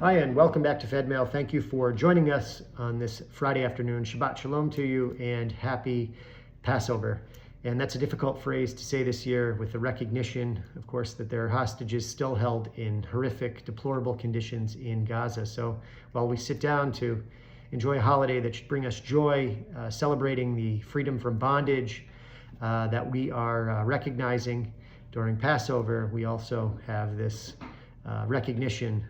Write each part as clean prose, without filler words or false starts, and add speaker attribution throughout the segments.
Speaker 1: Hi, and welcome back to Fedmail. Thank you for joining us on this Friday afternoon. Shabbat Shalom to you and happy Passover. And that's a difficult phrase to say this year with the recognition, of course, that there are hostages still held in horrific, deplorable conditions in Gaza. So while we sit down to enjoy a holiday that should bring us joy, celebrating the freedom from bondage that we are recognizing during Passover, we also have this recognition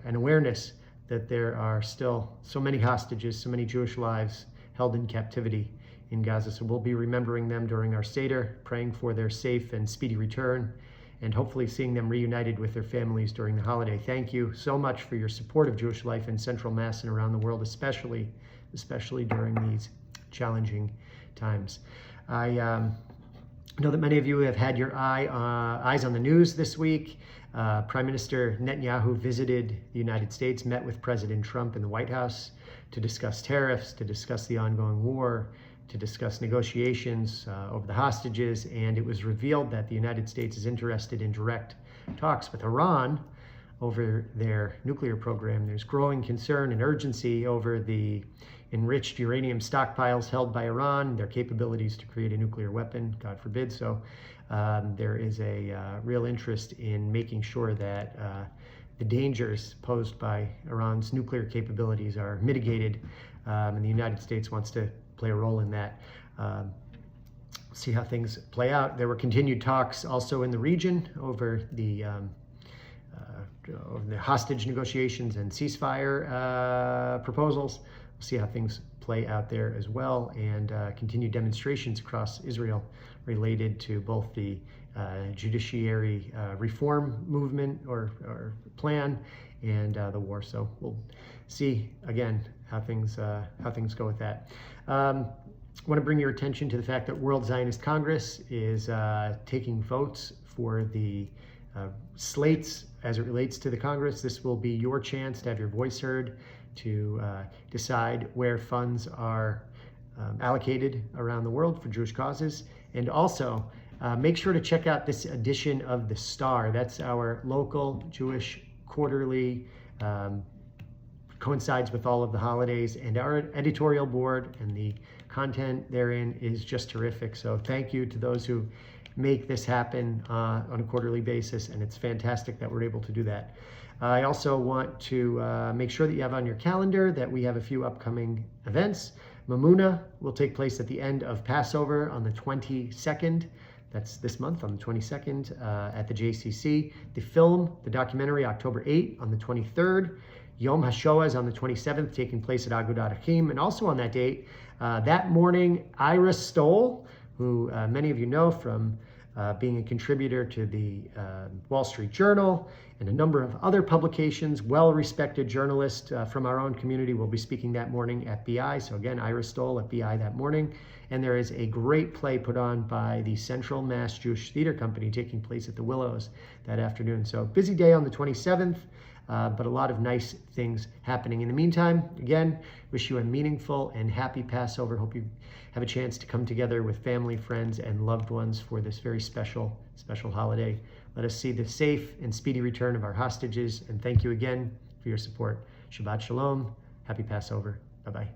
Speaker 1: and awareness that there are still so many hostages, so many Jewish lives held in captivity in Gaza. So we'll be remembering them during our Seder, praying for their safe and speedy return, and hopefully seeing them reunited with their families during the holiday. Thank you so much for your support of Jewish life in Central Mass and around the world, especially during these challenging times. I know that many of you have had your eyes on the news this week. Prime Minister Netanyahu visited the United States, met with President Trump in the White House to discuss tariffs, to discuss the ongoing war, to discuss negotiations over the hostages, and it was revealed that the United States is interested in direct talks with Iran over their nuclear program. There's growing concern and urgency over the enriched uranium stockpiles held by Iran, their capabilities to create a nuclear weapon, God forbid. So there is a real interest in making sure that the dangers posed by Iran's nuclear capabilities are mitigated, and the United States wants to play a role in that. See how things play out. There were continued talks also in the region over the hostage negotiations and ceasefire proposals. We'll see how things play out there as well, and continued demonstrations across Israel related to both the judiciary reform movement or plan and the war. So we'll see again how things go with that. I want to bring your attention to the fact that World Zionist Congress is taking votes for the slates as it relates to the Congress. This will be your chance to have your voice heard, to decide where funds are allocated around the world for Jewish causes. And also make sure to check out this edition of The Star. That's our local Jewish quarterly, coincides with all of the holidays, and our editorial board and the content therein is just terrific. So thank you to those who make this happen on a quarterly basis, and it's fantastic that we're able to do that. I also want to make sure that you have on your calendar that we have a few upcoming events. Mamuna will take place at the end of Passover on the 22nd. That's this month on the 22nd at the JCC. The documentary, October 8 on the 23rd. Yom HaShoah is on the 27th, taking place at Agudat Achim. And also on that date, that morning, Ira Stoll, who many of you know from being a contributor to the Wall Street Journal and a number of other publications, well-respected journalist from our own community, will be speaking that morning at BI. So again, Ira Stoll at BI that morning. And there is a great play put on by the Central Mass Jewish Theater Company taking place at the Willows that afternoon. So busy day on the 27th. But a lot of nice things happening. In the meantime, again, wish you a meaningful and happy Passover. Hope you have a chance to come together with family, friends, and loved ones for this very special holiday. Let us see the safe and speedy return of our hostages. And thank you again for your support. Shabbat Shalom. Happy Passover. Bye-bye.